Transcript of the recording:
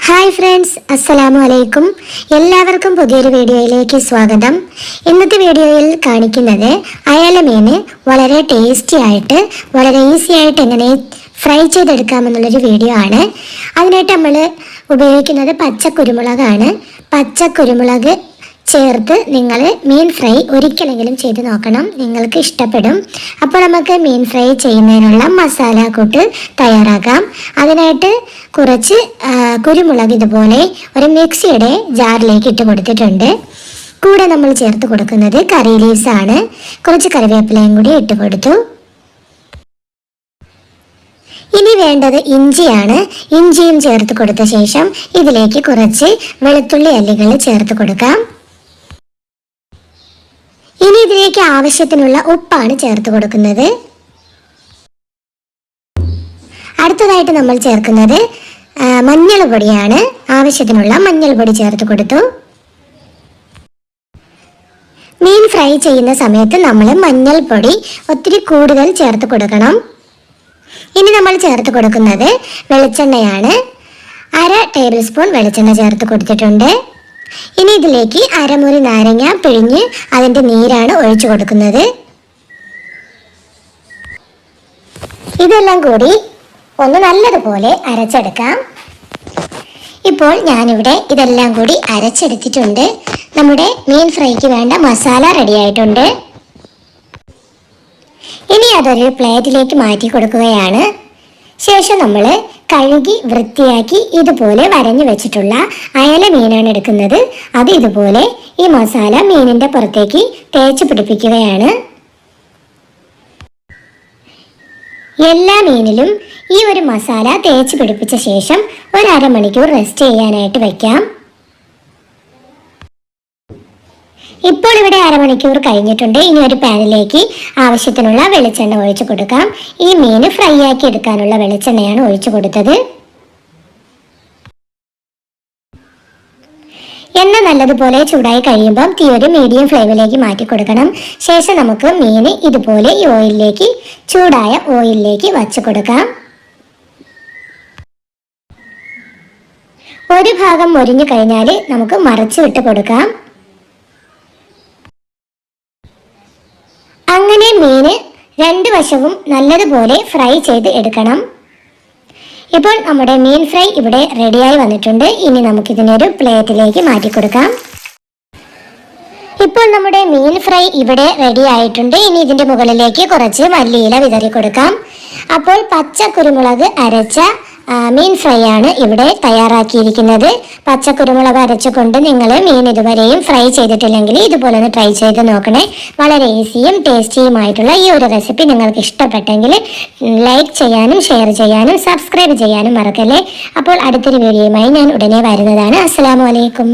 Hi friends, അസ്സലാമു അലൈക്കും. എല്ലാവർക്കും പുതിയൊരു വീഡിയോയിലേക്ക് സ്വാഗതം. ഇന്നത്തെ വീഡിയോയിൽ കാണിക്കുന്നത് അയല മീൻ വളരെ ടേസ്റ്റി ആയിട്ട് വളരെ ഈസി ആയിട്ട് എങ്ങനെ ഫ്രൈ ചെയ്തെടുക്കാമെന്നുള്ളൊരു വീഡിയോ ആണ്. അതിനായിട്ട് നമ്മൾ ഉപയോഗിക്കുന്നത് പച്ചക്കുരുമുളകാണ്. പച്ചക്കുരുമുളക് ചേർത്ത് നിങ്ങൾ മീൻ ഫ്രൈ ഒരിക്കലെങ്കിലും ചെയ്ത് നോക്കണം, നിങ്ങൾക്ക് ഇഷ്ടപ്പെടും. അപ്പോൾ നമുക്ക് മീൻ ഫ്രൈ ചെയ്യുന്നതിനുള്ള മസാല കൂട്ട് തയ്യാറാക്കാം. അതിനായിട്ട് കുറച്ച് കുരുമുളക് ഇതുപോലെ ഒരു മിക്സിയുടെ ജാറിലേക്ക് ഇട്ട് കൊടുത്തിട്ടുണ്ട്. കൂടെ നമ്മൾ ചേർത്ത് കൊടുക്കുന്നത് കറി ലീവ്സ് ആണ്. കുറച്ച് കറിവേപ്പിലയും കൂടി ഇട്ട് കൊടുത്തു. ഇനി വേണ്ടത് ഇഞ്ചിയാണ്. ഇഞ്ചിയും ചേർത്ത് കൊടുത്ത ശേഷം ഇതിലേക്ക് കുറച്ച് വെളുത്തുള്ളി അല്ലികൾ ചേർത്ത് കൊടുക്കാം. ഇനി ഇതിലേക്ക് ആവശ്യത്തിനുള്ള ഉപ്പാണ് ചേർത്ത് കൊടുക്കുന്നത്. അടുത്തതായിട്ട് നമ്മൾ ചേർക്കുന്നത് മഞ്ഞൾ പൊടിയാണ്. ആവശ്യത്തിനുള്ള മഞ്ഞൾ പൊടി ചേർത്ത് കൊടുത്തു. മീൻ ഫ്രൈ ചെയ്യുന്ന സമയത്ത് നമ്മൾ മഞ്ഞൾപ്പൊടി ഒത്തിരി കൂടുതൽ ചേർത്ത് കൊടുക്കണം. ഇനി നമ്മൾ ചേർത്ത് കൊടുക്കുന്നത് വെളിച്ചെണ്ണയാണ്. 1/2 ടേബിൾ സ്പൂൺ വെളിച്ചെണ്ണ ചേർത്ത് കൊടുത്തിട്ടുണ്ട്. ഇനി ഇതിലേക്ക് അരമുറി നാരങ്ങ പിഴിഞ്ഞ് അതിൻ്റെ നീരാണ് ഒഴിച്ചു കൊടുക്കുന്നത്. ഇതെല്ലാം കൂടി ഒന്ന് നല്ലതുപോലെ അരച്ചെടുക്കാം. ഇപ്പോൾ ഞാനിവിടെ ഇതെല്ലാം കൂടി അരച്ചെടുത്തിട്ടുണ്ട്. നമ്മുടെ മീൻ ഫ്രൈക്ക് വേണ്ട മസാല റെഡി ആയിട്ടുണ്ട്. ഇനി അതൊരു പ്ലേറ്റിലേക്ക് മാറ്റി കൊടുക്കുകയാണ്. ശേഷം നമ്മൾ കഴുകി വൃത്തിയാക്കി ഇതുപോലെ വരഞ്ഞു വെച്ചിട്ടുള്ള അയല മീനാണ് എടുക്കുന്നത്. അത് ഇതുപോലെ ഈ മസാല മീനിന്റെ പുറത്തേക്ക് തേച്ച് പിടിപ്പിക്കുകയാണ്. എല്ലാ മീനിലും ഈ ഒരു മസാല തേച്ച് പിടിപ്പിച്ച ശേഷം ഒരു അരമണിക്കൂർ റെസ്റ്റ് ചെയ്യാനായിട്ട് വെക്കാം. ഇപ്പോൾ ഇവിടെ അരമണിക്കൂർ കഴിഞ്ഞിട്ടുണ്ട്. ഇനി ഒരു പാനിലേക്ക് ആവശ്യത്തിനുള്ള വെളിച്ചെണ്ണ ഒഴിച്ചു കൊടുക്കാം. ഈ മീൻ ഫ്രൈ ആക്കി എടുക്കാനുള്ള വെളിച്ചെണ്ണയാണ് ഒഴിച്ചു കൊടുത്തത്. എണ്ണ നല്ലതുപോലെ ചൂടായി കഴിയുമ്പം തീ ഒരു മീഡിയം ഫ്ലെയിമിലേക്ക് മാറ്റി കൊടുക്കണം. ശേഷം നമുക്ക് മീൻ ഇതുപോലെ ഈ ഓയിലിലേക്ക് ചൂടായ ഓയിലിലേക്ക് വച്ചു കൊടുക്കാം. ഒരു ഭാഗം മൊരിഞ്ഞു കഴിഞ്ഞാൽ നമുക്ക് മറിച്ച് വിട്ട് കൊടുക്കാം. അങ്ങനെ മീൻ രണ്ട് വശവും നല്ലതുപോലെ ഫ്രൈ ചെയ്ത് എടുക്കണം. ഇപ്പോൾ നമ്മുടെ മീൻ ഫ്രൈ ഇവിടെ റെഡിയായി വന്നിട്ടുണ്ട്. ഇനി നമുക്കിതിനൊരു പ്ലേറ്റിലേക്ക് മാറ്റി കൊടുക്കാം. ഇപ്പോൾ നമ്മുടെ മീൻ ഫ്രൈ ഇവിടെ റെഡി ആയിട്ടുണ്ട്. ഇനി ഇതിൻ്റെ മുകളിലേക്ക് കുറച്ച് മല്ലിയില വിതറി കൊടുക്കാം. അപ്പോൾ പച്ച കുരുമുളക് അരച്ച മീൻ ഫ്രൈ ആണ് ഇവിടെ തയ്യാറാക്കിയിരിക്കുന്നത്. പച്ചക്കുരുമുളക് അരച്ചുകൊണ്ട് നിങ്ങൾ മീൻ ഇതുവരെയും ഫ്രൈ ചെയ്തിട്ടില്ലെങ്കിൽ ഇതുപോലെ ഒന്ന് ട്രൈ ചെയ്ത് നോക്കണേ. വളരെ ഈസിയും ടേസ്റ്റിയുമായിട്ടുള്ള ഈ ഒരു റെസിപ്പി നിങ്ങൾക്ക് ഇഷ്ടപ്പെട്ടെങ്കിൽ ലൈക്ക് ചെയ്യാനും ഷെയർ ചെയ്യാനും സബ്സ്ക്രൈബ് ചെയ്യാനും മറക്കല്ലേ. അപ്പോൾ അടുത്തൊരു വീഡിയോയുമായി ഞാൻ ഉടനെ വരുന്നതാണ്. അസ്സലാമു അലൈക്കും.